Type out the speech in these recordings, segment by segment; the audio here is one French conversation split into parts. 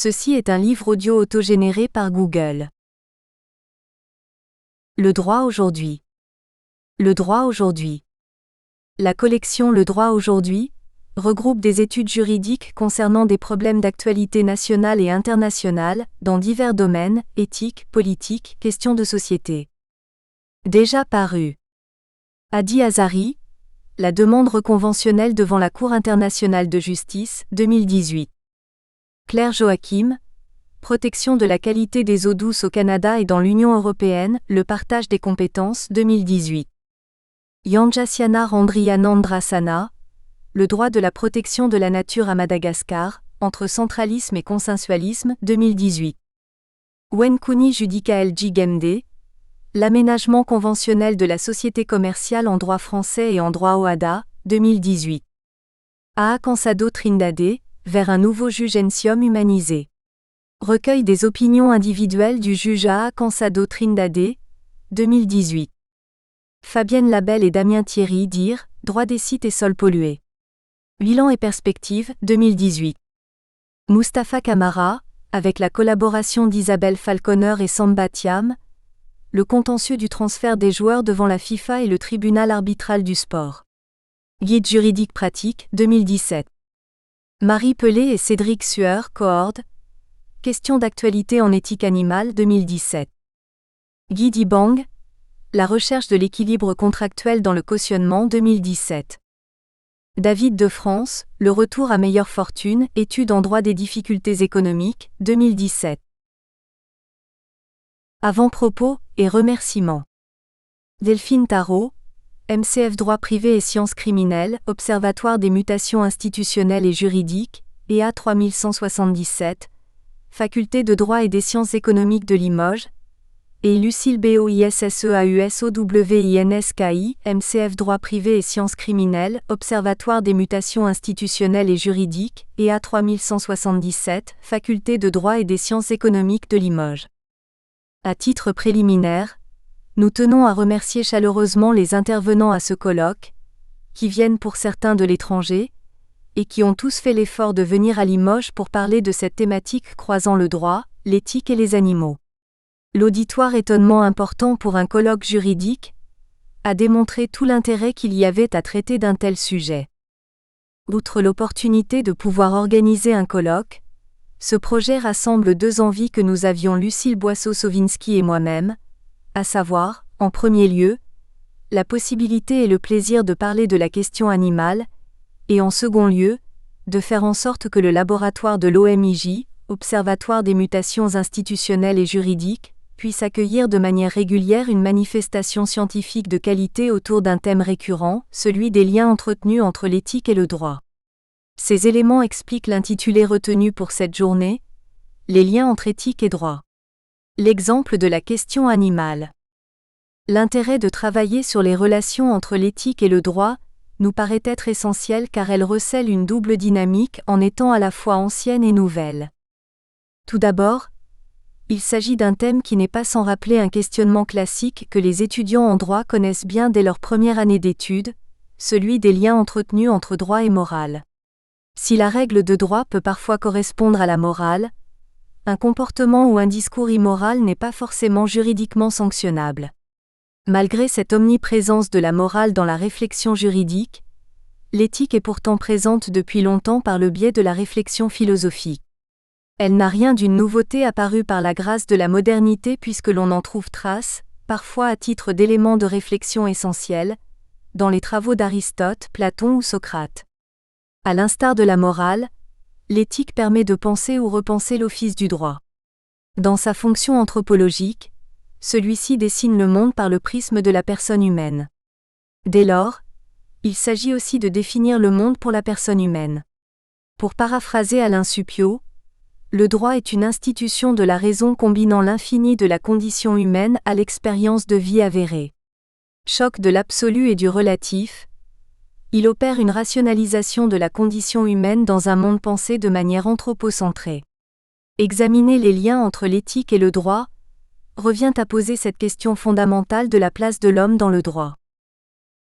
Ceci est un livre audio autogénéré par Google. Le droit aujourd'hui. Le droit aujourd'hui. La collection Le droit aujourd'hui regroupe des études juridiques concernant des problèmes d'actualité nationale et internationale, dans divers domaines, éthique, politique, questions de société. Déjà paru. Hadi Azari, la demande reconventionnelle devant la Cour internationale de justice, 2018. Claire Joachim, protection de la qualité des eaux douces au Canada et dans l'Union européenne, le partage des compétences, 2018. Yanjasiana Randrianandrasana, le droit de la protection de la nature à Madagascar, entre centralisme et consensualisme, 2018. Wenkuni Judikael Jigemde, l'aménagement conventionnel de la société commerciale en droit français et en droit OHADA, 2018. Aa Cansado Trindade, vers un nouveau juge Encium humanisé. Recueil des opinions individuelles du juge Aa Cansado Trindade, 2018. Fabienne Labelle et Damien Thierry dire, droit des sites et sols pollués. Bilan et perspectives, 2018. Mustapha Camara, avec la collaboration d'Isabelle Falconer et Samba Thiam, le contentieux du transfert des joueurs devant la FIFA et le tribunal arbitral du sport. Guide juridique pratique, 2017. Marie Pelé et Cédric Sueur, Coord. Questions d'actualité en éthique animale, 2017. Guy Dibang, la recherche de l'équilibre contractuel dans le cautionnement, 2017. David de France, le retour à meilleure fortune, étude en droit des difficultés économiques, 2017. Avant-propos et remerciements. Delphine Tarot, MCF Droit privé et sciences criminelles, Observatoire des mutations institutionnelles et juridiques, EA 3177, Faculté de droit et des sciences économiques de Limoges, et Lucille Boisseauwinski, MCF Droit privé et sciences criminelles, Observatoire des mutations institutionnelles et juridiques, EA 3177, Faculté de droit et des sciences économiques de Limoges. À titre préliminaire, nous tenons à remercier chaleureusement les intervenants à ce colloque, qui viennent pour certains de l'étranger, et qui ont tous fait l'effort de venir à Limoges pour parler de cette thématique croisant le droit, l'éthique et les animaux. L'auditoire étonnement important pour un colloque juridique a démontré tout l'intérêt qu'il y avait à traiter d'un tel sujet. Outre l'opportunité de pouvoir organiser un colloque, ce projet rassemble deux envies que nous avions Lucille Boisseau-Sowinski et moi-même, à savoir, en premier lieu, la possibilité et le plaisir de parler de la question animale, et en second lieu, de faire en sorte que le laboratoire de l'OMIJ, Observatoire des mutations institutionnelles et juridiques, puisse accueillir de manière régulière une manifestation scientifique de qualité autour d'un thème récurrent, celui des liens entretenus entre l'éthique et le droit. Ces éléments expliquent l'intitulé retenu pour cette journée, les liens entre éthique et droit. L'exemple de la question animale. L'intérêt de travailler sur les relations entre l'éthique et le droit nous paraît être essentiel car elle recèle une double dynamique en étant à la fois ancienne et nouvelle. Tout d'abord, il s'agit d'un thème qui n'est pas sans rappeler un questionnement classique que les étudiants en droit connaissent bien dès leur première année d'études, celui des liens entretenus entre droit et morale. Si la règle de droit peut parfois correspondre à la morale, un comportement ou un discours immoral n'est pas forcément juridiquement sanctionnable. Malgré cette omniprésence de la morale dans la réflexion juridique, l'éthique est pourtant présente depuis longtemps par le biais de la réflexion philosophique. Elle n'a rien d'une nouveauté apparue par la grâce de la modernité puisque l'on en trouve trace, parfois à titre d'éléments de réflexion essentiels, dans les travaux d'Aristote, Platon ou Socrate. À l'instar de la morale, l'éthique permet de penser ou repenser l'office du droit. Dans sa fonction anthropologique, celui-ci dessine le monde par le prisme de la personne humaine. Dès lors, il s'agit aussi de définir le monde pour la personne humaine. Pour paraphraser Alain Suppiot, le droit est une institution de la raison combinant l'infini de la condition humaine à l'expérience de vie avérée. Choc de l'absolu et du relatif, il opère une rationalisation de la condition humaine dans un monde pensé de manière anthropocentrée. Examiner les liens entre l'éthique et le droit revient à poser cette question fondamentale de la place de l'homme dans le droit.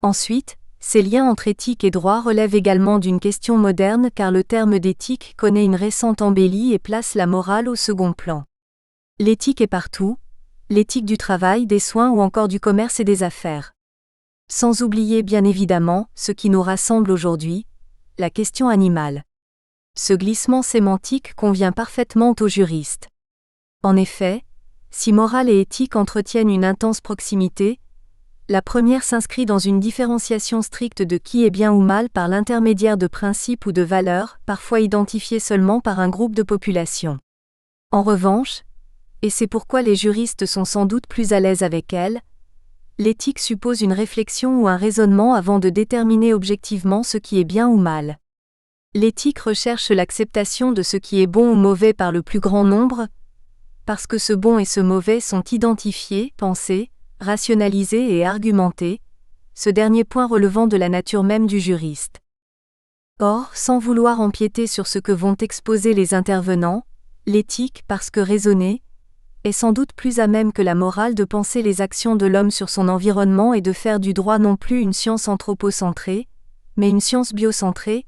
Ensuite, Ces liens entre éthique et droit relèvent également d'une question moderne car le terme d'éthique connaît une récente embellie et place la morale au second plan. L'éthique est partout, l'éthique du travail, des soins ou encore du commerce et des affaires. Sans oublier bien évidemment, ce qui nous rassemble aujourd'hui, la question animale. Ce glissement sémantique convient parfaitement aux juristes. En effet, si morale et éthique entretiennent une intense proximité, la première s'inscrit dans une différenciation stricte de qui est bien ou mal par l'intermédiaire de principes ou de valeurs, parfois identifiés seulement par un groupe de population. En revanche, et c'est pourquoi les juristes sont sans doute plus à l'aise avec elle, l'éthique suppose une réflexion ou un raisonnement avant de déterminer objectivement ce qui est bien ou mal. L'éthique recherche l'acceptation de ce qui est bon ou mauvais par le plus grand nombre, parce que ce bon et ce mauvais sont identifiés, pensés, rationalisés et argumentés, ce dernier point relevant de la nature même du juriste. Or, sans vouloir empiéter sur ce que vont exposer les intervenants, l'éthique, parce que raisonnée, est sans doute plus à même que la morale de penser les actions de l'homme sur son environnement et de faire du droit non plus une science anthropocentrée, mais une science biocentrée,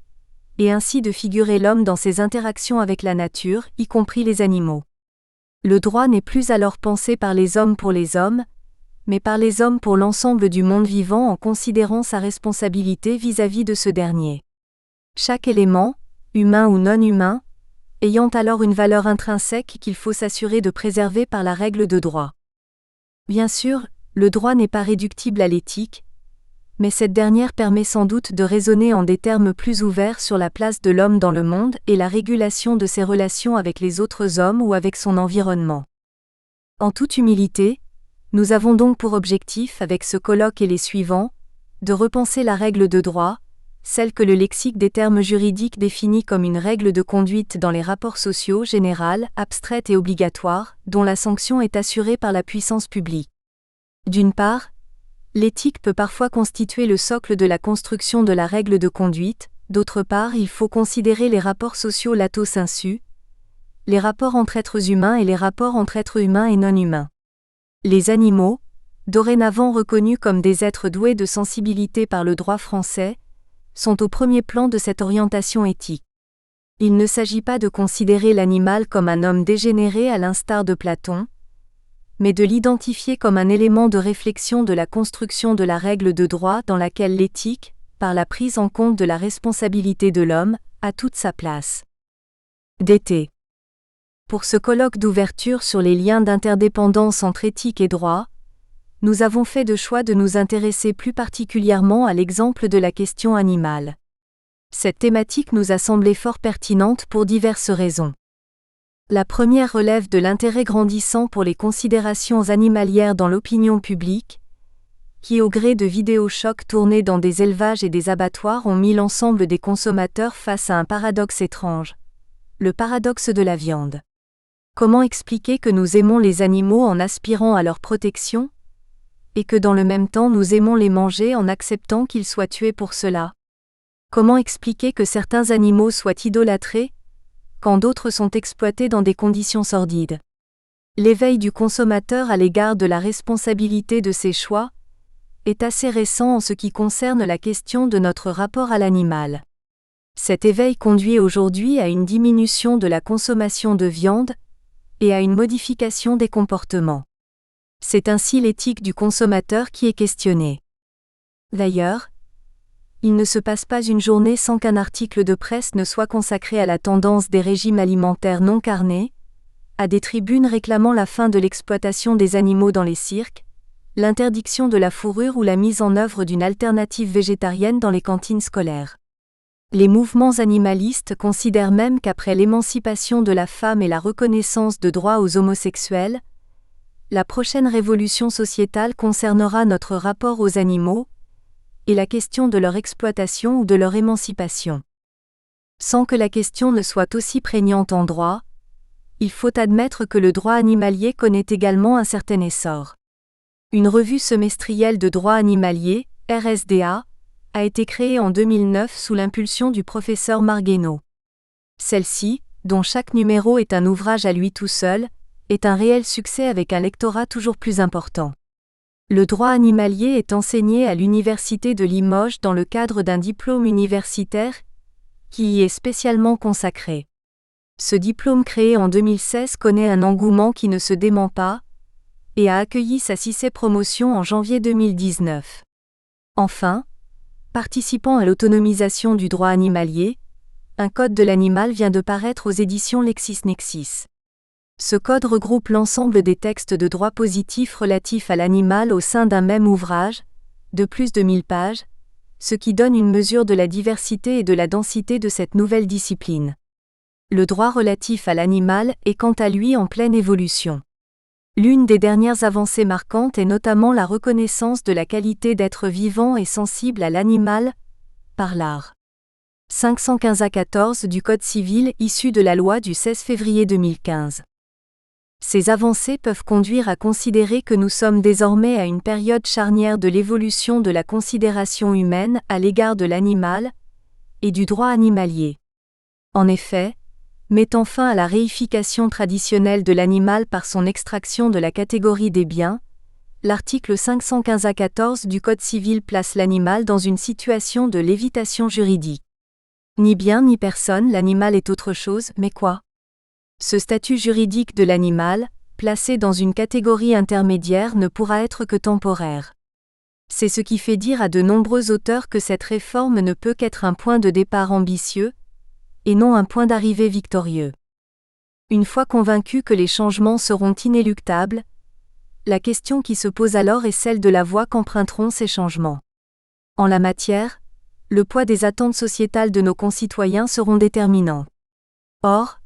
et ainsi de figurer l'homme dans ses interactions avec la nature, y compris les animaux. Le droit n'est plus alors pensé par les hommes pour les hommes, mais par les hommes pour l'ensemble du monde vivant en considérant sa responsabilité vis-à-vis de ce dernier. Chaque élément, humain ou non humain, ayant alors une valeur intrinsèque qu'il faut s'assurer de préserver par la règle de droit. Bien sûr, le droit n'est pas réductible à l'éthique, mais cette dernière permet sans doute de raisonner en des termes plus ouverts sur la place de l'homme dans le monde et la régulation de ses relations avec les autres hommes ou avec son environnement. En toute humilité, nous avons donc pour objectif avec ce colloque et les suivants, de repenser la règle de droit, celle que le lexique des termes juridiques définit comme une règle de conduite dans les rapports sociaux générale, abstraite et obligatoire, dont la sanction est assurée par la puissance publique. D'une part, l'éthique peut parfois constituer le socle de la construction de la règle de conduite, d'autre part il faut considérer les rapports sociaux lato sensu, les rapports entre êtres humains et les rapports entre êtres humains et non humains. Les animaux, dorénavant reconnus comme des êtres doués de sensibilité par le droit français, sont au premier plan de cette orientation éthique. Il ne s'agit pas de considérer l'animal comme un homme dégénéré à l'instar de Platon, mais de l'identifier comme un élément de réflexion de la construction de la règle de droit dans laquelle l'éthique, par la prise en compte de la responsabilité de l'homme, a toute sa place. D'été. Pour ce colloque d'ouverture sur les liens d'interdépendance entre éthique et droit, nous avons fait le choix de nous intéresser plus particulièrement à l'exemple de la question animale. Cette thématique nous a semblé fort pertinente pour diverses raisons. La première relève de l'intérêt grandissant pour les considérations animalières dans l'opinion publique, qui au gré de vidéochocs tournés dans des élevages et des abattoirs ont mis l'ensemble des consommateurs face à un paradoxe étrange, le paradoxe de la viande. Comment expliquer que nous aimons les animaux en aspirant à leur protection, et que dans le même temps nous aimons les manger en acceptant qu'ils soient tués pour cela? Comment expliquer que certains animaux soient idolâtrés, quand d'autres sont exploités dans des conditions sordides? L'éveil du consommateur à l'égard de la responsabilité de ses choix est assez récent en ce qui concerne la question de notre rapport à l'animal. Cet éveil conduit aujourd'hui à une diminution de la consommation de viande et à une modification des comportements. C'est ainsi l'éthique du consommateur qui est questionnée. D'ailleurs, il ne se passe pas une journée sans qu'un article de presse ne soit consacré à la tendance des régimes alimentaires non carnés, à des tribunes réclamant la fin de l'exploitation des animaux dans les cirques, l'interdiction de la fourrure ou la mise en œuvre d'une alternative végétarienne dans les cantines scolaires. Les mouvements animalistes considèrent même qu'après l'émancipation de la femme et la reconnaissance de droits aux homosexuels, la prochaine révolution sociétale concernera notre rapport aux animaux, et la question de leur exploitation ou de leur émancipation. Sans que la question ne soit aussi prégnante en droit, il faut admettre que le droit animalier connaît également un certain essor. Une revue semestrielle de droit animalier, RSDA, a été créée en 2009 sous l'impulsion du professeur Margueno. Celle-ci, dont chaque numéro est un ouvrage à lui tout seul, est un réel succès avec un lectorat toujours plus important. Le droit animalier est enseigné à l'Université de Limoges dans le cadre d'un diplôme universitaire qui y est spécialement consacré. Ce diplôme créé en 2016 connaît un engouement qui ne se dément pas et a accueilli sa 6e promotion en janvier 2019. Enfin, participant à l'autonomisation du droit animalier, un code de l'animal vient de paraître aux éditions LexisNexis. Ce code regroupe l'ensemble des textes de droit positif relatifs à l'animal au sein d'un même ouvrage, de plus de 1000 pages, ce qui donne une mesure de la diversité et de la densité de cette nouvelle discipline. Le droit relatif à l'animal est quant à lui en pleine évolution. L'une des dernières avancées marquantes est notamment la reconnaissance de la qualité d'être vivant et sensible à l'animal par l'art. 515A14 du Code civil issu de la loi du 16 février 2015. Ces avancées peuvent conduire à considérer que nous sommes désormais à une période charnière de l'évolution de la considération humaine à l'égard de l'animal et du droit animalier. En effet, mettant fin à la réification traditionnelle de l'animal par son extraction de la catégorie des biens, l'article 515A14 du Code civil place l'animal dans une situation de lévitation juridique. Ni bien ni personne, l'animal est autre chose, mais quoi ? Ce statut juridique de l'animal, placé dans une catégorie intermédiaire, ne pourra être que temporaire. C'est ce qui fait dire à de nombreux auteurs que cette réforme ne peut qu'être un point de départ ambitieux, et non un point d'arrivée victorieux. Une fois convaincus que les changements seront inéluctables, la question qui se pose alors est celle de la voie qu'emprunteront ces changements. En la matière, le poids des attentes sociétales de nos concitoyens seront déterminants. Or,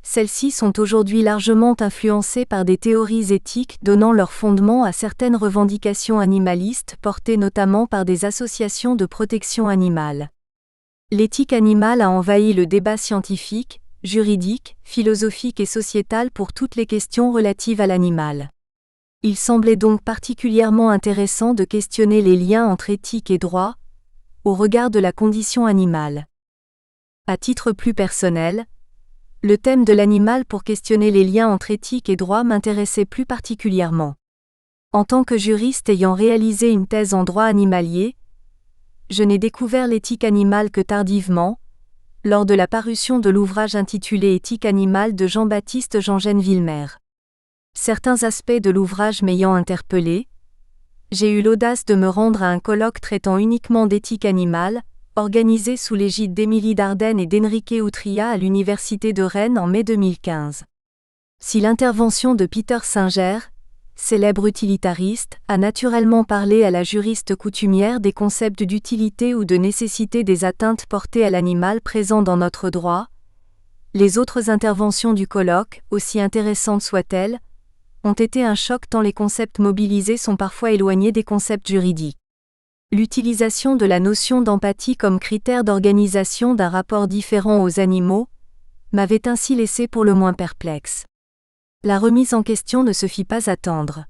celles-ci sont aujourd'hui largement influencées par des théories éthiques donnant leur fondement à certaines revendications animalistes portées notamment par des associations de protection animale. L'éthique animale a envahi le débat scientifique, juridique, philosophique et sociétal pour toutes les questions relatives à l'animal. Il semblait donc particulièrement intéressant de questionner les liens entre éthique et droit, au regard de la condition animale. À titre plus personnel, le thème de l'animal pour questionner les liens entre éthique et droit m'intéressait plus particulièrement. En tant que juriste ayant réalisé une thèse en droit animalier, je n'ai découvert l'éthique animale que tardivement, lors de la parution de l'ouvrage intitulé Éthique animale de Jean-Baptiste Jangenvillemer. Certains aspects de l'ouvrage m'ayant interpellé, j'ai eu l'audace de me rendre à un colloque traitant uniquement d'éthique animale, organisé sous l'égide d'Émilie Dardenne et d'Enrique Utria à l'Université de Rennes en mai 2015. Si l'intervention de Peter Singer, célèbre utilitariste, a naturellement parlé à la juriste coutumière des concepts d'utilité ou de nécessité des atteintes portées à l'animal présents dans notre droit, les autres interventions du colloque, aussi intéressantes soient-elles, ont été un choc tant les concepts mobilisés sont parfois éloignés des concepts juridiques. L'utilisation de la notion d'empathie comme critère d'organisation d'un rapport différent aux animaux m'avait ainsi laissé pour le moins perplexe. La remise en question ne se fit pas attendre.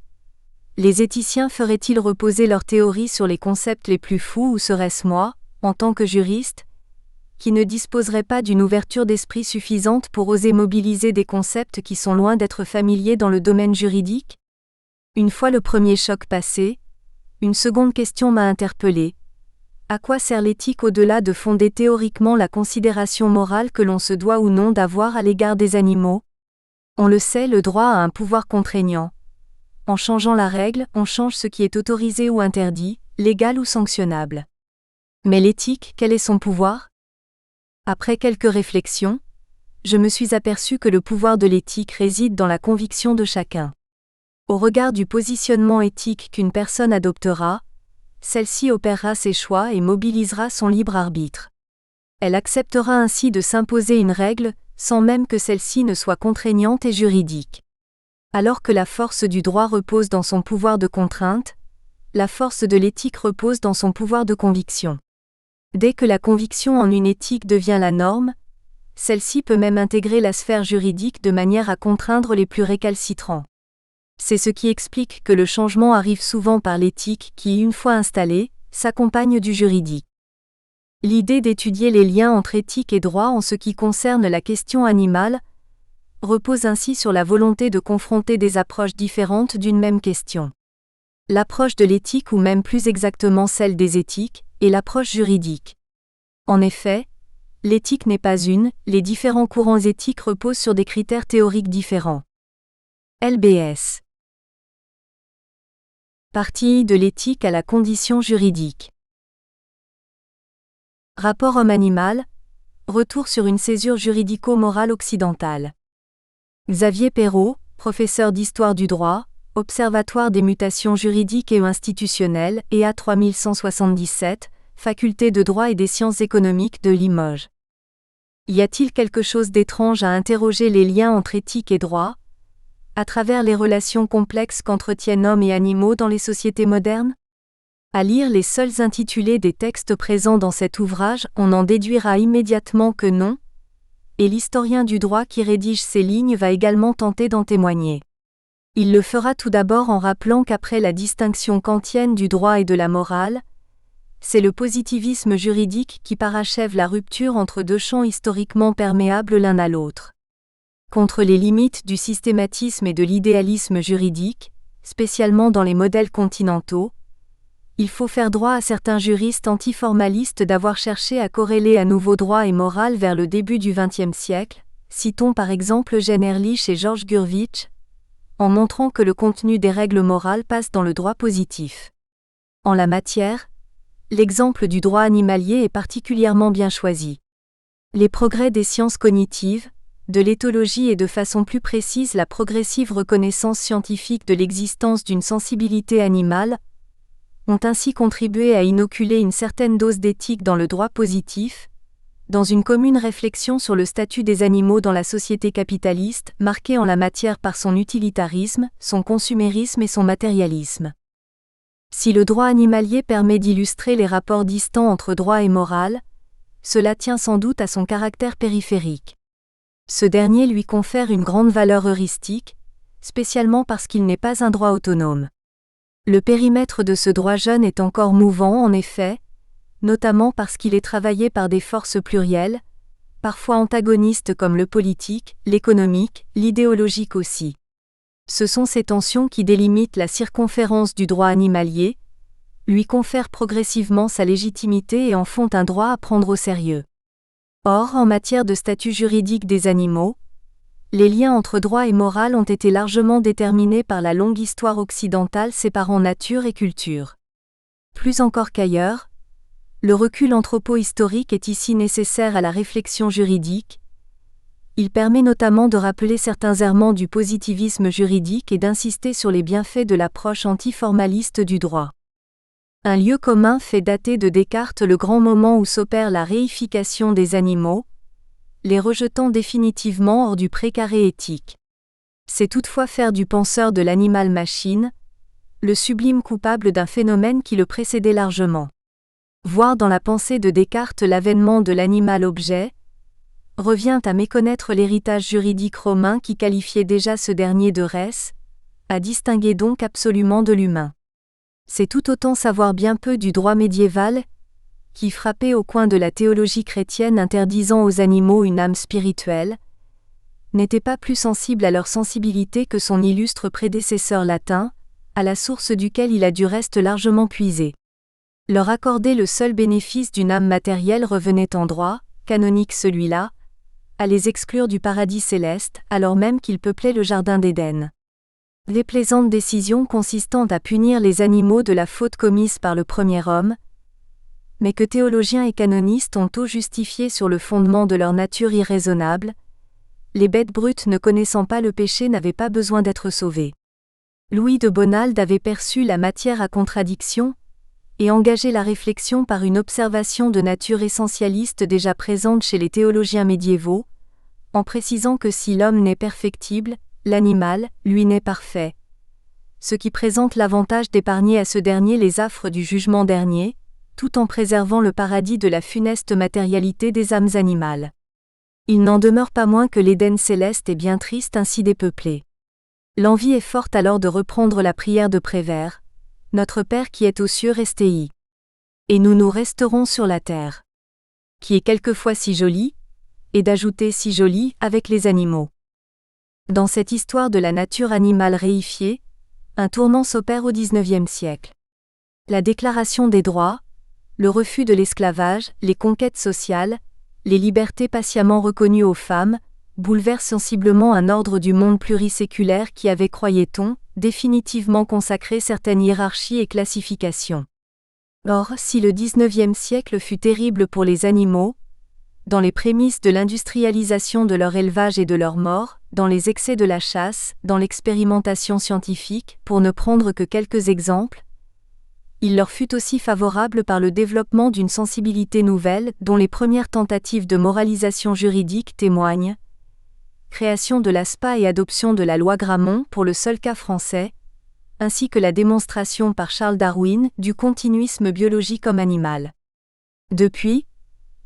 Les éthiciens feraient-ils reposer leur théorie sur les concepts les plus fous ou serait-ce moi, en tant que juriste, qui ne disposerait pas d'une ouverture d'esprit suffisante pour oser mobiliser des concepts qui sont loin d'être familiers dans le domaine juridique ? Une fois le premier choc passé, une seconde question m'a interpellé. À quoi sert l'éthique au-delà de fonder théoriquement la considération morale que l'on se doit ou non d'avoir à l'égard des animaux ? On le sait, le droit a un pouvoir contraignant. En changeant la règle, on change ce qui est autorisé ou interdit, légal ou sanctionnable. Mais l'éthique, quel est son pouvoir ? Après quelques réflexions, je me suis aperçu que le pouvoir de l'éthique réside dans la conviction de chacun. Au regard du positionnement éthique qu'une personne adoptera, celle-ci opérera ses choix et mobilisera son libre arbitre. Elle acceptera ainsi de s'imposer une règle, sans même que celle-ci ne soit contraignante et juridique. Alors que la force du droit repose dans son pouvoir de contrainte, la force de l'éthique repose dans son pouvoir de conviction. Dès que la conviction en une éthique devient la norme, celle-ci peut même intégrer la sphère juridique de manière à contraindre les plus récalcitrants. C'est ce qui explique que le changement arrive souvent par l'éthique qui, une fois installée, s'accompagne du juridique. L'idée d'étudier les liens entre éthique et droit en ce qui concerne la question animale repose ainsi sur la volonté de confronter des approches différentes d'une même question. L'approche de l'éthique ou même plus exactement celle des éthiques, est l'approche juridique. En effet, l'éthique n'est pas une, les différents courants éthiques reposent sur des critères théoriques différents. LBS. Partie I de l'éthique à la condition juridique. Rapport homme-animal, retour sur une césure juridico-morale occidentale. Xavier Perrault, professeur d'histoire du droit, Observatoire des mutations juridiques et institutionnelles, EA 3177, Faculté de droit et des sciences économiques de Limoges. Y a-t-il quelque chose d'étrange à interroger les liens entre éthique et droit, à travers les relations complexes qu'entretiennent hommes et animaux dans les sociétés modernes? À lire les seuls intitulés des textes présents dans cet ouvrage, on en déduira immédiatement que non, et l'historien du droit qui rédige ces lignes va également tenter d'en témoigner. Il le fera tout d'abord en rappelant qu'après la distinction kantienne du droit et de la morale, c'est le positivisme juridique qui parachève la rupture entre deux champs historiquement perméables l'un à l'autre. Contre les limites du systématisme et de l'idéalisme juridique, spécialement dans les modèles continentaux, il faut faire droit à certains juristes antiformalistes d'avoir cherché à corréler à nouveau droit et morale vers le début du XXe siècle, citons par exemple Eugène Ehrlich et Georges Gurvitch, en montrant que le contenu des règles morales passe dans le droit positif. En la matière, l'exemple du droit animalier est particulièrement bien choisi. Les progrès des sciences cognitives, de l'éthologie et de façon plus précise la progressive reconnaissance scientifique de l'existence d'une sensibilité animale, ont ainsi contribué à inoculer une certaine dose d'éthique dans le droit positif, dans une commune réflexion sur le statut des animaux dans la société capitaliste, marquée en la matière par son utilitarisme, son consumérisme et son matérialisme. Si le droit animalier permet d'illustrer les rapports distants entre droit et morale, cela tient sans doute à son caractère périphérique. Ce dernier lui confère une grande valeur heuristique, spécialement parce qu'il n'est pas un droit autonome. Le périmètre de ce droit jeune est encore mouvant en effet, notamment parce qu'il est travaillé par des forces plurielles, parfois antagonistes comme le politique, l'économique, l'idéologique aussi. Ce sont ces tensions qui délimitent la circonférence du droit animalier, lui confèrent progressivement sa légitimité et en font un droit à prendre au sérieux. Or, en matière de statut juridique des animaux, les liens entre droit et morale ont été largement déterminés par la longue histoire occidentale séparant nature et culture. Plus encore qu'ailleurs, le recul anthropo-historique est ici nécessaire à la réflexion juridique. Il permet notamment de rappeler certains errements du positivisme juridique et d'insister sur les bienfaits de l'approche antiformaliste du droit. Un lieu commun fait dater de Descartes le grand moment où s'opère la réification des animaux, les rejetant définitivement hors du précaré éthique. C'est toutefois faire du penseur de l'animal-machine, le sublime coupable d'un phénomène qui le précédait largement. Voir dans la pensée de Descartes l'avènement de l'animal-objet, revient à méconnaître l'héritage juridique romain qui qualifiait déjà ce dernier de res, à distinguer donc absolument de l'humain. C'est tout autant savoir bien peu du droit médiéval, qui frappait au coin de la théologie chrétienne interdisant aux animaux une âme spirituelle, n'était pas plus sensible à leur sensibilité que son illustre prédécesseur latin, à la source duquel il a du reste largement puisé. Leur accorder le seul bénéfice d'une âme matérielle revenait en droit, canonique celui-là, à les exclure du paradis céleste, alors même qu'ils peuplaient le jardin d'Éden. Les plaisantes décisions consistant à punir les animaux de la faute commise par le premier homme, mais que théologiens et canonistes ont tôt justifié sur le fondement de leur nature irraisonnable, les bêtes brutes ne connaissant pas le péché n'avaient pas besoin d'être sauvées. Louis de Bonald avait perçu la matière à contradiction, et engagé la réflexion par une observation de nature essentialiste déjà présente chez les théologiens médiévaux, en précisant que si l'homme n'est perfectible, l'animal, lui, n'est parfait. Ce qui présente l'avantage d'épargner à ce dernier les affres du jugement dernier, tout en préservant le paradis de la funeste matérialité des âmes animales. Il n'en demeure pas moins que l'Éden céleste est bien triste ainsi dépeuplé. L'envie est forte alors de reprendre la prière de Prévert. Notre Père qui est aux cieux restez-y. Et nous resterons sur la terre. Qui est quelquefois si jolie, et d'ajouter si jolie avec les animaux. Dans cette histoire de la nature animale réifiée, Un tournant s'opère au XIXe siècle. La Déclaration des droits, le refus de l'esclavage, les conquêtes sociales, les libertés patiemment reconnues aux femmes, bouleversent sensiblement un ordre du monde pluriséculaire qui avait, croyait-on, définitivement consacré certaines hiérarchies et classifications. Or, si le XIXe siècle fut terrible pour les animaux, dans les prémices de l'industrialisation de leur élevage et de leur mort, dans les excès de la chasse, dans l'expérimentation scientifique, pour ne prendre que quelques exemples, il leur fut aussi favorable par le développement d'une sensibilité nouvelle dont les premières tentatives de moralisation juridique témoignent. Création de l'ASPA et adoption de la loi Grammont pour le seul cas français, ainsi que la démonstration par Charles Darwin du continuisme biologique homme-animal. Depuis,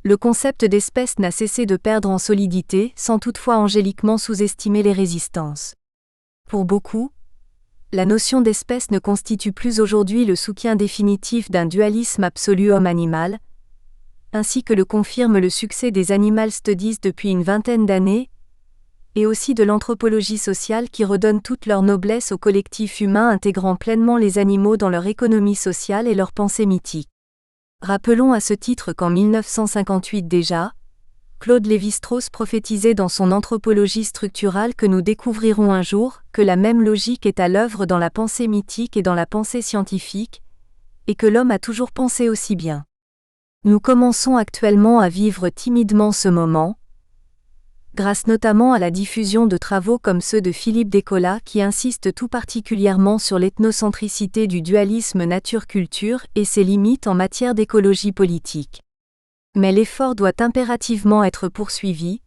le concept d'espèce n'a cessé de perdre en solidité sans toutefois angéliquement sous-estimer les résistances. Pour beaucoup, la notion d'espèce ne constitue plus aujourd'hui le soutien définitif d'un dualisme absolu homme-animal, ainsi que le confirme le succès des Animal Studies depuis une vingtaine d'années, et aussi de l'anthropologie sociale qui redonne toute leur noblesse au collectif humain intégrant pleinement les animaux dans leur économie sociale et leur pensée mythique. Rappelons à ce titre qu'en 1958 déjà, Claude Lévi-Strauss prophétisait dans son Anthropologie structurale que nous découvrirons un jour que la même logique est à l'œuvre dans la pensée mythique et dans la pensée scientifique, et que l'homme a toujours pensé aussi bien. Nous commençons actuellement à vivre timidement ce moment, grâce notamment à la diffusion de travaux comme ceux de Philippe Descola qui insistent tout particulièrement sur l'ethnocentricité du dualisme nature-culture et ses limites en matière d'écologie politique. Mais l'effort doit impérativement être poursuivi,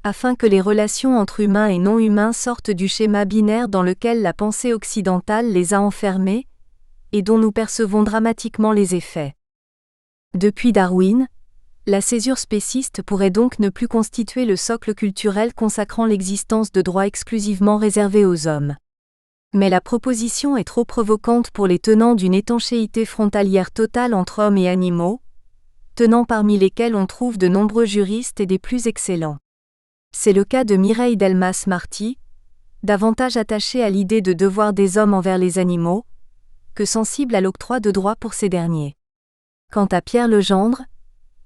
afin que les relations entre humains et non-humains sortent du schéma binaire dans lequel la pensée occidentale les a enfermés, et dont nous percevons dramatiquement les effets. Depuis Darwin, la césure spéciste pourrait donc ne plus constituer le socle culturel consacrant l'existence de droits exclusivement réservés aux hommes. Mais la proposition est trop provocante pour les tenants d'une étanchéité frontalière totale entre hommes et animaux, tenants parmi lesquels on trouve de nombreux juristes et des plus excellents. C'est le cas de Mireille Delmas-Marty, davantage attachée à l'idée de devoir des hommes envers les animaux, que sensible à l'octroi de droits pour ces derniers. Quant à Pierre Legendre,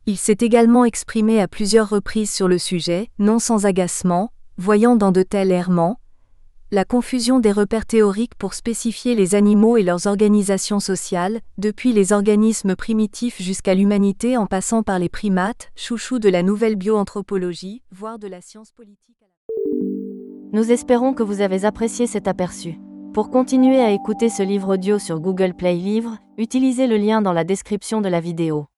il s'est également exprimé à plusieurs reprises sur le sujet, non sans agacement, voyant dans de tels errements la confusion des repères théoriques pour spécifier les animaux et leurs organisations sociales, depuis les organismes primitifs jusqu'à l'humanité en passant par les primates, chouchous de la nouvelle bioanthropologie, voire de la science politique. Nous espérons que vous avez apprécié cet aperçu. Pour continuer à écouter ce livre audio sur Google Play Livres, utilisez le lien dans la description de la vidéo.